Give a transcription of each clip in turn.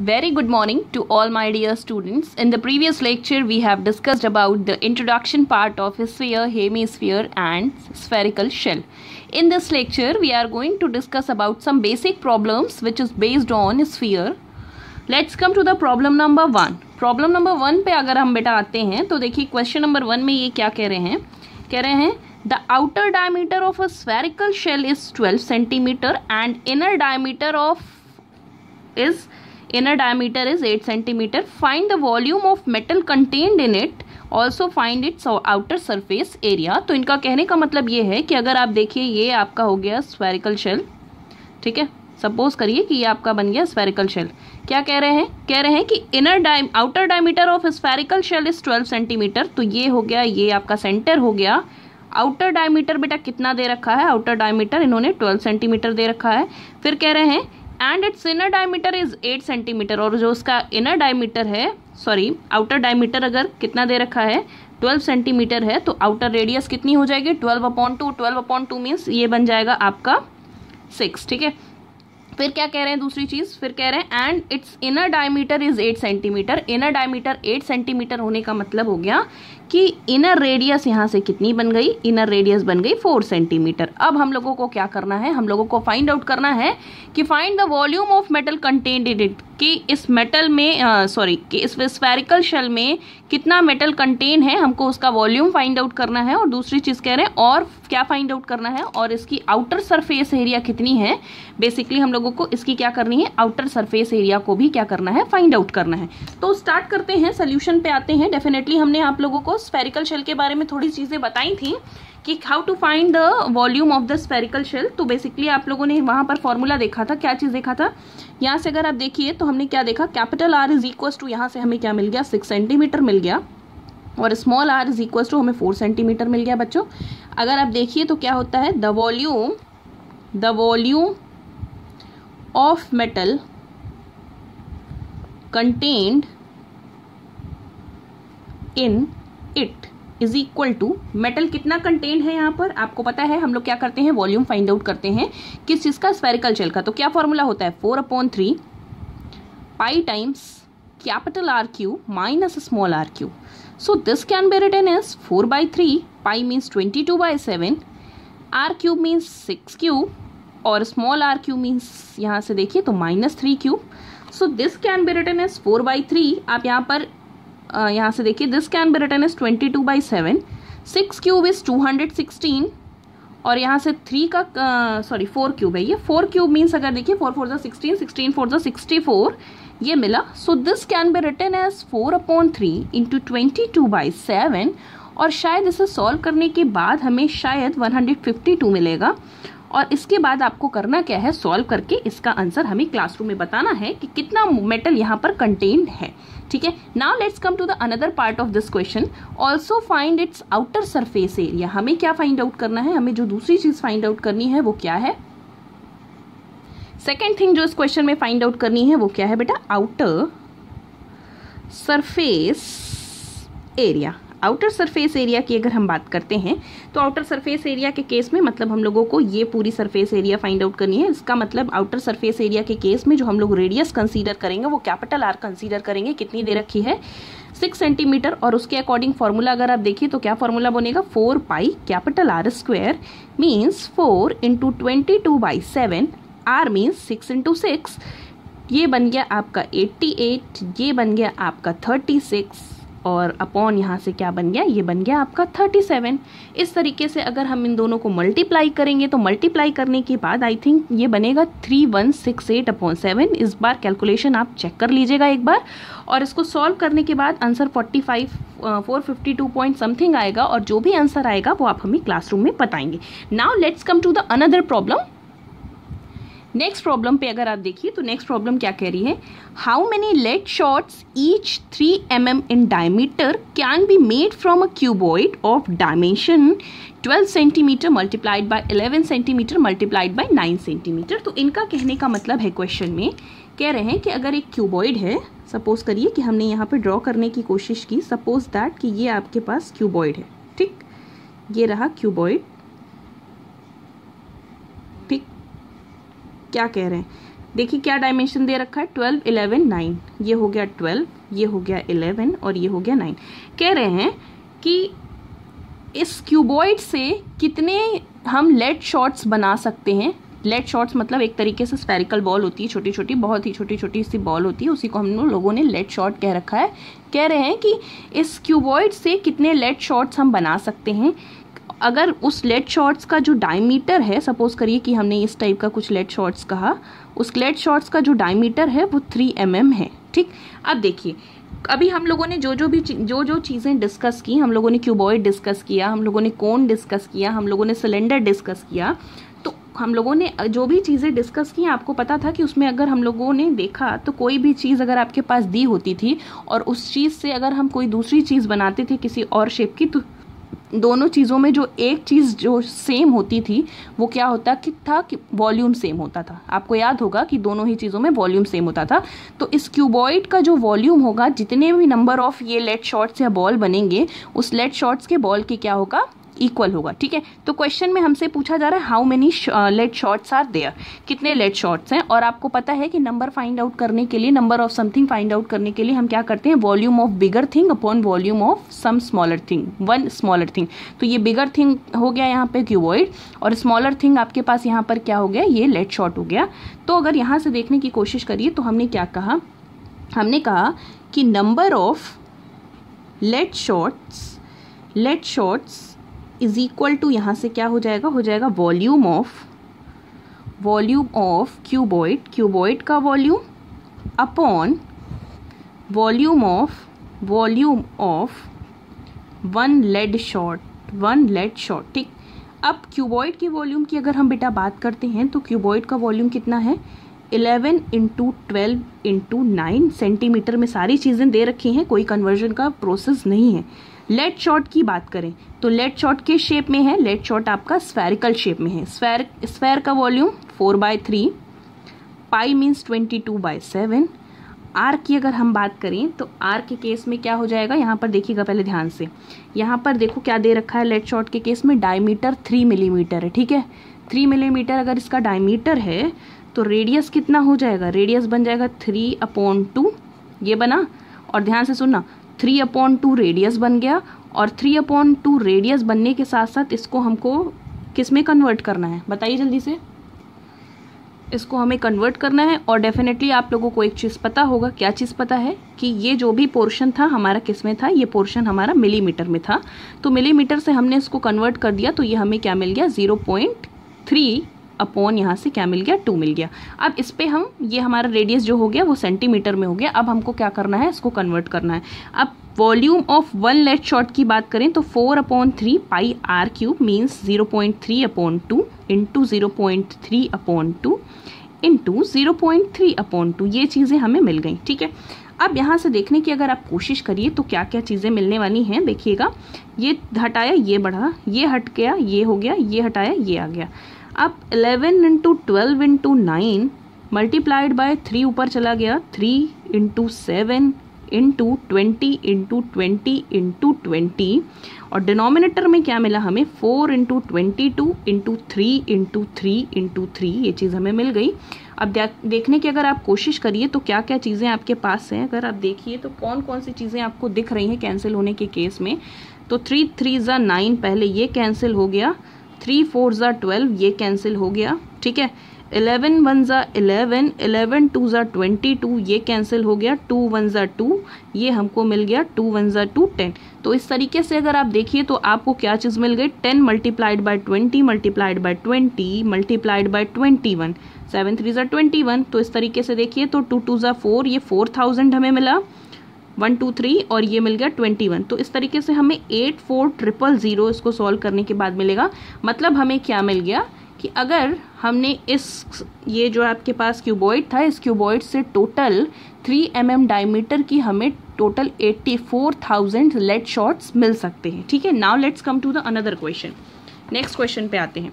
Very good morning to all my dear students. In the previous lecture, we have discussed about the introduction part of sphere, hemisphere and spherical shell. In this lecture, we are going to discuss about some basic problems which is based on sphere. Let's come to the problem number 1. Problem number 1 पे अगर हम बेटा आते हैं तो देखिए question number 1 में ये क्या कह रहे हैं the outer diameter of a spherical shell is 12 centimeter and inner diameter is 8 centimeter. Find the volume of metal contained in it. Also find its outer surface area. तो इनका कहने का मतलब ये है कि अगर आप देखिए ये आपका हो गया spherical shell, ठीक है, सपोज करिए कि ये आपका बन गया स्फेरिकल शेल. क्या कह रहे हैं कि outer diameter of spherical shell is 12 centimetre. तो ये हो गया, ये आपका सेंटर हो गया. आउटर डायमीटर बेटा कितना दे रखा है, आउटर डायमीटर इन्होंने 12 सेंटीमीटर दे रखा है. फिर कह रहे हैं and it's inner diameter is 8 centimetre. और जो उसका इनर डायमीटर है, सॉरी आउटर डायमीटर अगर कितना दे रखा है 12 सेंटीमीटर है, तो आउटर रेडियस कितनी हो जाएगी 12/2. 12/2 मीन्स ये बन जाएगा आपका 6. ठीक है. फिर क्या कह रहे हैं दूसरी चीज, फिर कह रहे हैं and it's inner diameter is 8 centimetre. Inner diameter 8 centimetre होने का मतलब हो गया कि इनर रेडियस यहाँ से कितनी बन गई, इनर रेडियस बन गई 4 सेंटीमीटर. अब हम लोगों को क्या करना है, हम लोगों को फाइंड आउट करना है कि find the volume of metal contained in it, कि इस मेटल में कि इस स्फेरिकल शेल में कितना मेटल कंटेन है, हमको उसका वॉल्यूम फाइंड आउट करना है. और दूसरी चीज कह रहे हैं और क्या फाइंड आउट करना है, और इसकी आउटर सरफेस एरिया कितनी है. बेसिकली हम लोगों को इसकी क्या करनी है, आउटर सरफेस एरिया को भी क्या करना है, फाइंड आउट करना है. तो स्टार्ट करते हैं, सोल्यूशन पे आते हैं. डेफिनेटली हमने आप लोगों को स्फेरिकल शेल के बारे में थोड़ी चीजें बताई थी कि how to find the volume of the spherical shell. तो बेसिकली आप लोगों ने वहां पर फॉर्मूला देखा था. क्या चीज देखा था, यहाँ से अगर आप देखिए तो हमने क्या देखा, capital R is equal to, यहाँ से हमें क्या मिल गया 6 सेंटीमीटर मिल गया, और small R is equal to हमें 4 सेंटीमीटर मिल गया. बच्चों अगर आप देखिए तो क्या होता है, the volume of metal contained in it is equal to, metal कितना कंटेन्ड है यहाँ पर आपको पता है. हम लोग क्या करते हैं, वॉल्यूम फाइंड आउट करते हैं किस चीज का, स्फेरिकल शेल का. तो क्या फॉर्मूला होता है 4/3 pi times capital R cube minus small R cube. So this can be written as 4/3, pi means 22/7, R cube means 6 cube, और स्मॉल आर क्यूब मीन्स यहाँ से देखिए तो -3 cube. So this can be written as 4/3. आप यहाँ पर यहाँ से देखिए this can be written as 22/7, 6 cube is 216, और यहाँ से 3 का 4 क्यूब है ये. 4 क्यूब मीन्स अगर देखिए 4 4 16, 16 4 64 ये मिला. So this can be written as 4/3 into 22/7, और शायद इसे सॉल्व करने के बाद हमें शायद 152 मिलेगा. और इसके बाद आपको करना क्या है, सॉल्व करके इसका आंसर हमें क्लासरूम में बताना है कि कितना मेटल यहाँ पर कंटेन्ड है. ठीक है. Now let's come to the another part of this question. Also find its outer surface area. हमें क्या फाइंड आउट करना है, हमें जो दूसरी चीज फाइंड आउट करनी है वो क्या है, सेकेंड थिंग जो इस क्वेश्चन में फाइंड आउट करनी है वो क्या है बेटा, outer surface area. Outer surface area की अगर हम बात करते हैं तो आउटर सरफेस एरिया के केस में मतलब हम लोगों को ये पूरी सरफेस एरिया फाइंड आउट करनी है. इसका मतलब आउटर सरफेस एरिया के केस में जो हम लोग रेडियस कंसीडर करेंगे वो कैपिटल आर कंसीडर करेंगे. कितनी दे रखी है 6 सेंटीमीटर, और उसके अकॉर्डिंग फॉर्मूला अगर आप देखिए तो क्या फॉर्मूला बनेगा, 4 pi capital R square means 4 into 22/7, R means 6 into 6, ये बन गया आपका 88, ये बन गया आपका 36, और अपॉन यहाँ से क्या बन गया, ये बन गया आपका 37. इस तरीके से अगर हम इन दोनों को मल्टीप्लाई करेंगे तो मल्टीप्लाई करने के बाद आई थिंक ये बनेगा 3168/7. इस बार कैलकुलेशन आप चेक कर लीजिएगा एक बार, और इसको सॉल्व करने के बाद आंसर 452 पॉइंट समथिंग आएगा, और जो भी आंसर आएगा वो आप हमें क्लासरूम में बताएंगे. Now let's come to the another problem. Next problem पे अगर आप देखिए तो नेक्स्ट प्रॉब्लम क्या कह रही है, how many lead shots each 3 mm in diameter can be made from a cuboid of dimension 12 centimetre multiplied by 11 centimetre multiplied by 9 centimetre. तो इनका कहने का मतलब है, क्वेश्चन में कह रहे हैं कि अगर एक क्यूबॉइड है, सपोज करिए कि हमने यहाँ पे ड्रॉ करने की कोशिश की, सपोज दैट कि ये आपके पास क्यूबॉइड है. ठीक, ये रहा क्यूबॉइड. ठीक, क्या कह रहे हैं देखिए क्या डायमेंशन दे रखा है, 12, 11, 9, ये हो गया 12, ये हो गया 11 और ये हो गया 9। कह रहे हैं कि इस क्यूबॉइड से कितने हम लेड शॉट्स बना सकते हैं। लेड शॉट्स मतलब एक तरीके से स्फेरिकल बॉल होती है, छोटी छोटी, बहुत ही छोटी छोटी सी बॉल होती है, उसी को हम लोगों ने लेड शॉट कह रखा है। कह रहे हैं कि इस क्यूबॉइड से कितने लेड शॉट्स हम बना सकते हैं। अगर उस लेड शॉट्स का जो डायमीटर है, सपोज करिए कि हमने इस टाइप का कुछ लेड शॉट्स कहा, उस लेड शॉट्स का जो डायमीटर है वो 3 mm है। ठीक, अब देखिए अभी हम लोगों ने जो जो चीज़ें डिस्कस की, हम लोगों ने क्यूबॉइड डिस्कस किया, हम लोगों ने कोन डिस्कस किया, हम लोगों ने सिलेंडर डिस्कस किया, तो हम लोगों ने जो भी चीज़ें डिस्कस की आपको पता था कि उसमें अगर हम लोगों ने देखा तो कोई भी चीज़ अगर आपके पास दी होती थी और उस चीज़ से अगर हम कोई दूसरी चीज़ बनाते थे किसी और शेप की, तो दोनों चीज़ों में जो एक चीज़ जो सेम होती थी वो क्या होता कि वॉल्यूम सेम होता था। आपको याद होगा कि दोनों ही चीज़ों में वॉल्यूम सेम होता था। तो इस क्यूबॉइड का जो वॉल्यूम होगा, जितने भी नंबर ऑफ ये लेड शॉट्स या बॉल बनेंगे, उस लेड शॉट्स के बॉल की क्या होगा, इक्वल होगा। ठीक है, तो क्वेश्चन में हमसे पूछा जा रहा है how many lead shots are there, कितने लेड शॉट्स हैं। और आपको पता है कि नंबर फाइंड आउट करने के लिए, number of something find out करने के लिए हम क्या करते हैं, volume of bigger thing upon volume of some smaller thing, one smaller thing. तो ये बिगर थिंग हो गया यहाँ पे क्यूबॉइड, और स्मॉलर थिंग आपके पास यहाँ पर क्या हो गया, ये लेड शॉट हो गया। तो अगर यहाँ से देखने की कोशिश करिए तो हमने क्या कहा, हमने कहा कि number of lead shots is equal to, यहाँ से क्या हो जाएगा, वॉल्यूम ऑफ क्यूबॉइड का volume upon volume of one lead shot. ठीक, अब क्यूबॉइड के वॉल्यूम की अगर हम बेटा बात करते हैं तो क्यूबॉइड का वॉल्यूम कितना है, 11 × 12 × 9 सेंटीमीटर में सारी चीज़ें दे रखी हैं, कोई कन्वर्जन का प्रोसेस नहीं है। लेड शॉट की बात करें तो लेड शॉट के शेप में है, लेड शॉट आपका स्फेरिकल शेप में है। स्फेयर का वॉल्यूम 4/3, पाई मीन्स 22/7। आर की अगर हम बात करें तो आर के केस में क्या हो जाएगा, यहाँ पर देखिएगा पहले ध्यान से, यहाँ पर देखो क्या दे रखा है लेड शॉट के केस में, डायमीटर 3 मिलीमीटर है। ठीक है, 3 मिलीमीटर अगर इसका डायमीटर है तो रेडियस कितना हो जाएगा, रेडियस बन जाएगा 3/2, ये बना। और ध्यान से सुनना, 3/2 रेडियस बन गया, और 3/2 रेडियस बनने के साथ साथ इसको हमको किस में कन्वर्ट करना है, बताइए जल्दी से। इसको हमें कन्वर्ट करना है, और डेफिनेटली आप लोगों को एक चीज़ पता होगा, क्या चीज़ पता है, कि ये जो भी पोर्शन था हमारा किस में था, ये पोर्शन हमारा मिलीमीटर में था। तो मिलीमीटर से हमने इसको कन्वर्ट कर दिया, तो ये हमें क्या मिल गया, 0.3 अपॉन यहाँ से क्या मिल गया, 2 मिल गया। अब इस पे हम, ये हमारा रेडियस जो हो गया वो सेंटीमीटर में हो गया। अब हमको क्या करना है, इसको कन्वर्ट करना है। अब volume of one lead shot की बात करें तो 4/3 पाई r³ मीन्स 0.3/2 इंटू 0.3/2 इंटू 0.3/2, ये चीज़ें हमें मिल गई। ठीक है, अब यहाँ से देखने की अगर आप कोशिश करिए तो क्या क्या चीज़ें मिलने वाली हैं, देखिएगा। ये हटाया, ये बढ़ा, ये हट गया, ये हो गया, ये हटाया, ये आ गया। अब 11 × 12 × 9 मल्टीप्लाइड बाय 3 ऊपर चला गया, 3 × 7 × 20 × 20 × 20, और डिनोमिनेटर में क्या मिला हमें, 4 × 22 × 3 × 3 × 3, ये चीज़ हमें मिल गई। अब देखने की अगर आप कोशिश करिए तो क्या क्या चीज़ें आपके पास हैं, अगर आप देखिए तो कौन कौन सी चीज़ें आपको दिख रही हैं कैंसिल होने के केस में। तो 3 3 9, पहले ये कैंसिल हो गया, 3 4 12, ये कैंसिल हो गया। ठीक है, 11 1 11, 11 2 22, ये कैंसिल हो गया, 2 1 2, ये हमको मिल गया, 2 1 2 10। तो इस तरीके से अगर आप देखिए तो आपको क्या चीज़ मिल गई, 10 multiplied by 20 multiplied by 20 multiplied by 21, 7 3 21। तो इस तरीके से देखिए तो 2 2 4, ये 4000 हमें मिला, 1 2 3, और ये मिल गया 21। तो इस तरीके से हमें 84,000 इसको सॉल्व करने के बाद मिलेगा। मतलब हमें क्या मिल गया कि अगर हमने ये जो आपके पास क्यूबॉइड था, इस क्यूबॉइड से टोटल 3 mm डायमीटर की हमें टोटल 84,000 लेड शॉट्स मिल सकते हैं। ठीक है, now let's come to the another question. Next question पे आते हैं।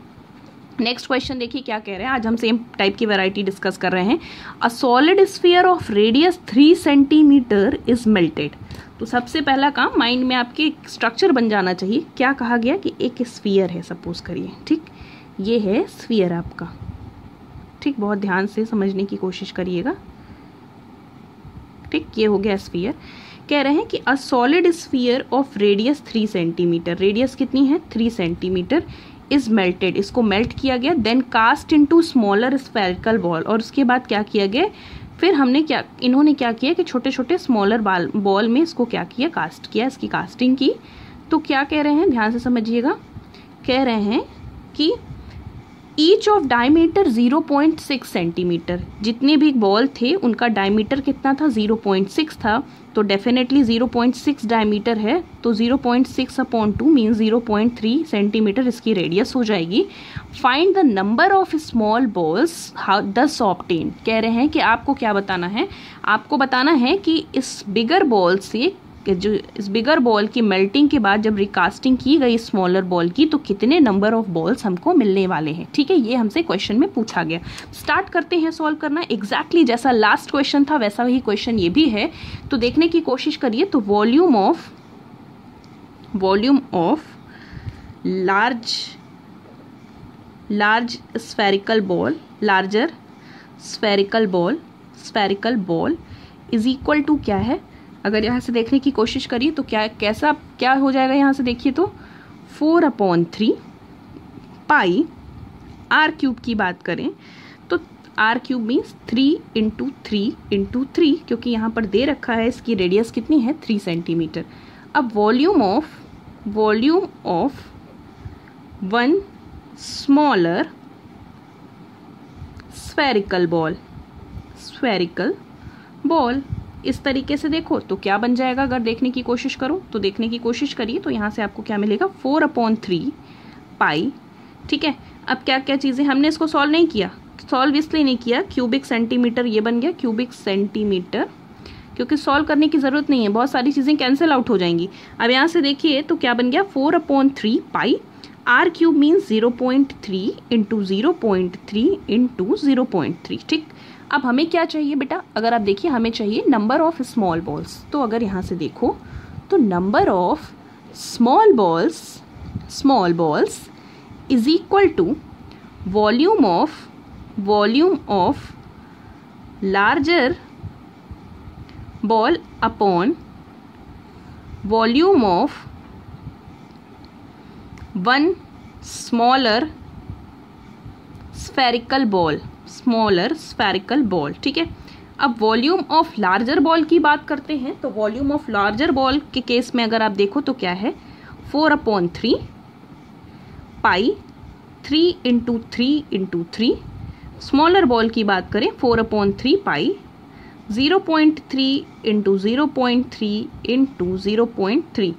नेक्स्ट क्वेश्चन देखिए क्या कह रहे हैं, आज हम सेम टाइप की वैरायटी डिस्कस कर रहे हैं। अ solid sphere of radius 3 centimetre is melted. तो सबसे पहला काम माइंड में आपके स्ट्रक्चर बन जाना चाहिए। क्या कहा गया कि एक स्फीयर है, सपोज करिए, ठीक, ये है स्फीयर आपका, ठीक, बहुत ध्यान से समझने की कोशिश करिएगा। ठीक, ये हो गया स्फीयर। कह रहे हैं कि a solid sphere of radius 3 centimetre, radius कितनी है 3 सेंटीमीटर, इज मेल्टेड, इसको मेल्ट किया गया, then cast into smaller spherical ball, और उसके बाद क्या किया गया, फिर इन्होंने क्या किया कि छोटे छोटे स्मॉलर बॉल में इसको क्या किया, कास्ट किया, इसकी कास्टिंग की। तो क्या कह रहे हैं, ध्यान से समझिएगा, कह रहे हैं कि ईच ऑफ डायमीटर 0.6 सेंटीमीटर, जितने भी बॉल थे उनका डायमीटर कितना था 0.6 था, तो डेफिनेटली 0.6 डायमीटर है, तो 0.6 अपॉन 2 मीन 0.3 सेंटीमीटर इसकी रेडियस हो जाएगी। Find the number of small balls दस ऑब्टेन, कह रहे हैं कि आपको क्या बताना है, आपको बताना है कि इस बिगर बॉल से, जो इस बिगर बॉल की मेल्टिंग के बाद जब रिकास्टिंग की गई स्मॉलर बॉल की, तो कितने नंबर ऑफ बॉल्स हमको मिलने वाले हैं। ठीक है, ये हमसे क्वेश्चन में पूछा गया। स्टार्ट करते हैं सॉल्व करना। एग्जैक्टली जैसा लास्ट क्वेश्चन था वैसा ही क्वेश्चन ये भी है, तो देखने की कोशिश करिए। तो volume of large spherical ball, larger spherical ball is equal to क्या है, अगर यहाँ से देखने की कोशिश करिए तो क्या हो जाएगा, यहाँ से देखिए तो 4/3 पाई आर क्यूब की बात करें तो आर क्यूब मीन्स 3 × 3 × 3, क्योंकि यहाँ पर दे रखा है इसकी रेडियस कितनी है 3 सेंटीमीटर। अब volume of one smaller spherical ball, इस तरीके से देखो तो क्या बन जाएगा, अगर देखने की कोशिश करो तो देखने की कोशिश करिए तो यहाँ से आपको क्या मिलेगा 4/3 पाई। ठीक है, अब क्या क्या चीज़ें हमने इसको सॉल्व नहीं किया, सॉल्व इसलिए नहीं किया, क्यूबिक सेंटीमीटर ये बन गया क्यूबिक सेंटीमीटर, क्योंकि सॉल्व करने की ज़रूरत नहीं है, बहुत सारी चीज़ें कैंसिल आउट हो जाएंगी। अब यहाँ से देखिए तो क्या बन गया 4/3 पाई आर क्यूब मीन्स 0.3 × 0.3 × 0.3। ठीक, अब हमें क्या चाहिए बेटा, अगर आप देखिए हमें चाहिए नंबर ऑफ स्मॉल बॉल्स, तो अगर यहाँ से देखो तो number of small balls is equal to volume of larger ball upon volume of one smaller spherical ball. ठीक है, अब वॉल्यूम ऑफ लार्जर बॉल की बात करते हैं, तो वॉल्यूम ऑफ लार्जर बॉल के केस में अगर आप देखो तो क्या है 4/3 पाई 3 × 3 × 3, स्मॉलर बॉल की बात करें 4/3 पाई 0.3 × 0.3 × 0.3,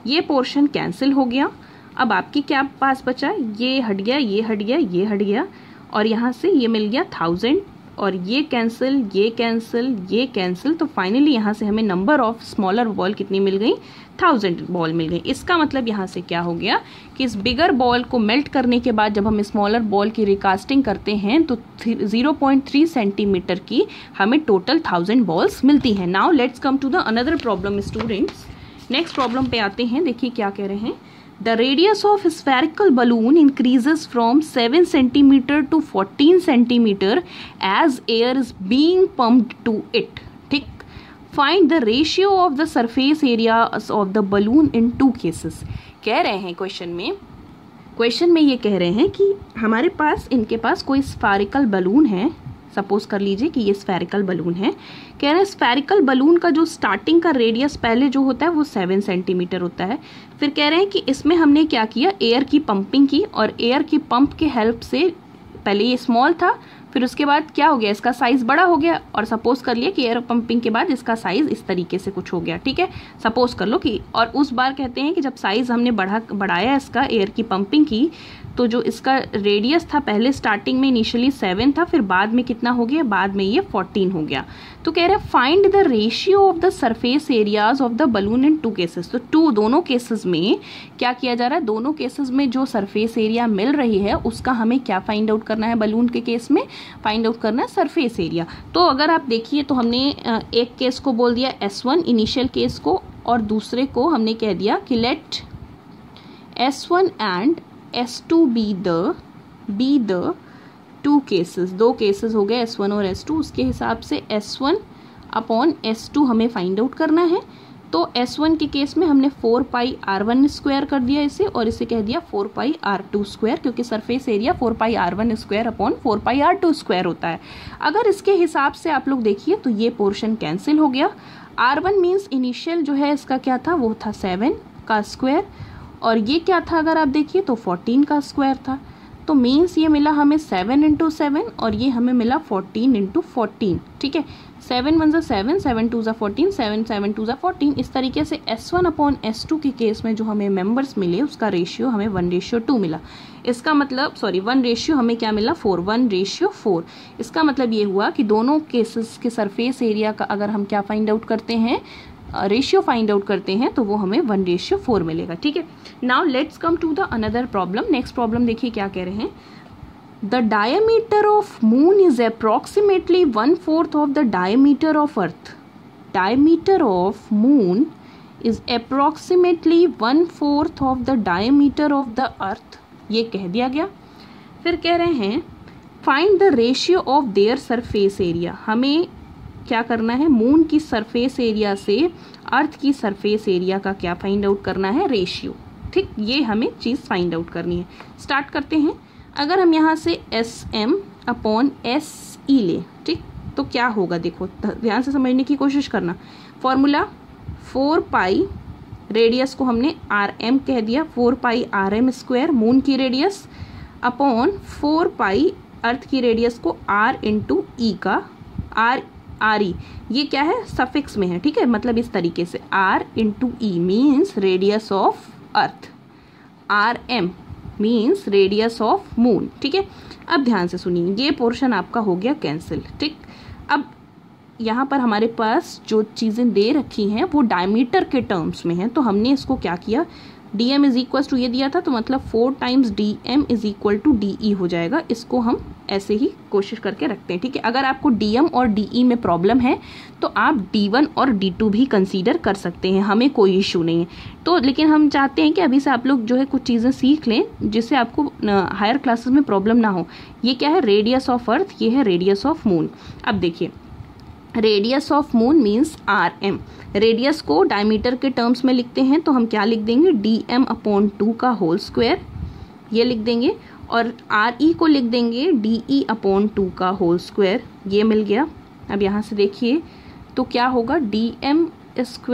ये पोर्शन कैंसिल हो गया। अब आपकी क्या पास बचा, ये हट गया, ये हट गया, ये हट गया, और यहाँ से ये मिल गया 1000, और ये कैंसिल, ये कैंसिल, ये कैंसिल, तो फाइनली यहाँ से हमें नंबर ऑफ स्मॉलर बॉल कितनी मिल गई 1000 बॉल मिल गई। इसका मतलब यहाँ से क्या हो गया कि इस बिगर बॉल को मेल्ट करने के बाद जब हम स्मॉलर बॉल की रिकास्टिंग करते हैं तो 0.3 सेंटीमीटर की हमें टोटल 1000 बॉल्स मिलती हैं। Now let's come to the another problem students. Next problem पे आते हैं, देखिए क्या कह रहे हैं। The radius of spherical balloon increases from 7 centimeter to 14 centimeter as air is being pumped to it. ठीक, find the ratio of the surface area of the balloon in two cases. कह रहे हैं क्वेश्चन में ये कह रहे हैं कि हमारे पास, इनके पास कोई स्फेरिकल बलून है, सपोज कर लीजिए कि ये स्फेरिकल बलून है। कह रहे हैं स्फेरिकल बलून का जो स्टार्टिंग का रेडियस पहले जो होता है वो 7 सेंटीमीटर होता है। फिर कह रहे हैं कि इसमें हमने क्या किया, एयर की पंपिंग की, और एयर की पंप के हेल्प से पहले ये स्मॉल था, फिर उसके बाद क्या हो गया, इसका साइज बड़ा हो गया, और सपोज कर लिया कि एयर पंपिंग के बाद इसका साइज इस तरीके से कुछ हो गया। ठीक है, सपोज कर लो कि, और उस बार कहते हैं कि जब साइज हमने बढ़ाया इसका एयर की पंपिंग की, तो जो इसका रेडियस था पहले स्टार्टिंग में इनिशियली 7 था, फिर बाद में कितना हो गया, बाद में ये 14 हो गया। तो कह रहे हैं find the ratio of the surface areas of the balloon in two cases. तो दोनों केसेस में क्या किया जा रहा है, दोनों केसेस में जो सरफेस एरिया मिल रही है उसका हमें क्या फाइंड आउट करना है, बलून के केस में फाइंड आउट करना है सरफेस एरिया। तो अगर आप देखिए तो हमने एक केस को बोल दिया S1 इनिशियल केस को, और दूसरे को हमने कह दिया कि let S1 and S2 be the 2 cases, 2 cases हो गए S1 और S2, उसके हिसाब से S1 अपॉन S2 हमें फाइंड आउट करना है। तो S1 के केस में हमने 4 पाई R1 स्क्वायर कर दिया इसे, और इसे कह दिया 4 पाई R2 स्क्वायर, क्योंकि सरफेस एरिया 4 पाई R1 स्क्वायर अपॉन 4 पाई R2 स्क्वायर होता है। अगर इसके हिसाब से आप लोग देखिए तो ये पोर्शन कैंसिल हो गया। R1 मीन्स इनिशियल जो है इसका क्या था, वो था 7 का स्क्वायर, और ये क्या था अगर आप देखिए तो 14 का स्क्वायर था। तो मीन्स ये मिला हमें 7 × 7 और ये हमें मिला 14 × 14, ठीक है। 7 × 1 = 7, 7 × 2 = 14, 7 7 2 = 14। इस तरीके से S1 अपॉन S2 के केस में जो हमें मेंबर्स मिले उसका रेशियो हमें 1:2 मिला। इसका मतलब 1 रेशियो हमें क्या मिला, 4, 1:4। इसका मतलब ये हुआ कि दोनों केसेस के सरफेस एरिया का अगर हम क्या फाइंड आउट करते हैं, रेशियो फाइंड आउट करते हैं, तो वो हमें 1:4 मिलेगा, ठीक है। Now let's come to the another problem. Next problem देखिए क्या कह रहे हैं। The diameter of moon is approximately 1/4 of the diameter of earth. Diameter of moon is approximately 1/4 of the diameter of the earth, ये कह दिया गया। फिर कह रहे हैं find the ratio of their surface area. हमें क्या करना है, मून की सरफेस एरिया से अर्थ की सरफेस एरिया का क्या फाइंड आउट करना है, रेशियो, ठीक। ये हमें चीज़ फाइंड आउट करनी है। स्टार्ट करते हैं। अगर हम यहाँ से SM अपॉन SE ले, ठीक, तो क्या होगा, देखो ध्यान से समझने की कोशिश करना। फॉर्मूला 4 पाई, रेडियस को हमने RM कह दिया, 4 पाई RM स्क्वायर मून की रेडियस, अपॉन 4 पाई अर्थ की रेडियस को R × E का RE, ये क्या है, सफिक्स में है, ठीक है। मतलब इस तरीके से R × E means radius of earth, RM means radius of moon, ठीक है। अब ध्यान से सुनिए, ये पोर्शन आपका हो गया कैंसिल, ठीक। अब यहाँ पर हमारे पास जो चीज़ें दे रखी हैं वो डायमीटर के टर्म्स में हैं, तो हमने इसको क्या किया, DM = ये दिया था, तो मतलब 4 × DM = DE हो जाएगा। इसको हम ऐसे ही कोशिश करके रखते हैं, ठीक है। अगर आपको DM और DE में प्रॉब्लम है तो आप D1 और D2 भी कंसीडर कर सकते हैं, हमें कोई इशू नहीं है। तो लेकिन हम चाहते हैं कि अभी से आप लोग जो है कुछ चीज़ें सीख लें जिससे आपको हायर क्लासेस में प्रॉब्लम ना हो। ये क्या है, रेडियस ऑफ अर्थ, ये है रेडियस ऑफ मून। अब देखिए, radius of moon means RM। Radius को डायमीटर के टर्म्स में लिखते हैं तो हम क्या लिख देंगे, DM/2 का होल स्क्वायर, ये लिख देंगे, और RE को लिख देंगे DE/2 का होल स्क्वायर, ये मिल गया। अब यहाँ से देखिए तो क्या होगा, DM² /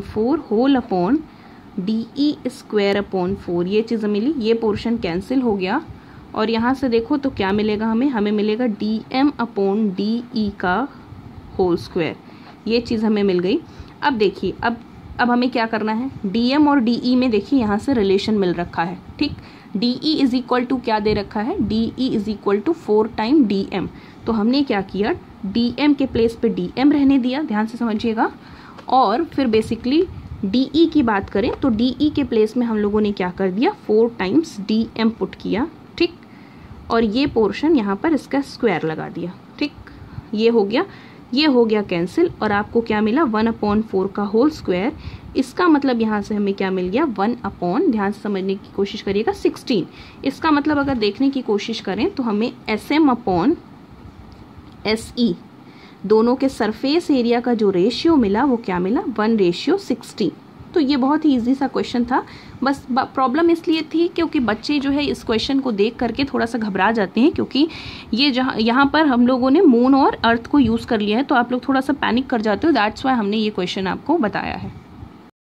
4 होल DE² / 4, ये चीज़ मिली, ये पोर्शन कैंसिल हो गया। और यहाँ से देखो तो क्या मिलेगा हमें मिलेगा DM/DE का होल स्क्वायर, ये चीज़ हमें मिल गई। अब देखिए, अब हमें क्या करना है, DM और DE में देखिए यहाँ से रिलेशन मिल रखा है, ठीक। DE = क्या दे रखा है, DE = 4 × DM। तो हमने क्या किया, DM के प्लेस पे DM रहने दिया, ध्यान से समझिएगा। और फिर बेसिकली DE की बात करें तो DE के प्लेस में हम लोगों ने क्या कर दिया, 4 × DM पुट किया, ठीक। और ये पोर्शन यहाँ पर इसका स्क्वायर लगा दिया, ठीक। ये हो गया कैंसिल, और आपको क्या मिला, 1/4 का होल स्क्वायर। इसका मतलब यहाँ से हमें क्या मिल गया, 1/, ध्यान से समझने की कोशिश करिएगा, 16। इसका मतलब अगर देखने की कोशिश करें तो हमें SM/SE दोनों के सरफेस एरिया का जो रेशियो मिला वो क्या मिला, 1:16। तो ये बहुत ही इजी सा क्वेश्चन था। बस प्रॉब्लम इसलिए थी क्योंकि बच्चे जो है इस क्वेश्चन को देख करके थोड़ा सा घबरा जाते हैं, क्योंकि ये यहाँ पर हम लोगों ने मून और अर्थ को यूज़ कर लिया है, तो आप लोग थोड़ा सा पैनिक कर जाते हो। दैट्स वाई हमने ये क्वेश्चन आपको बताया है।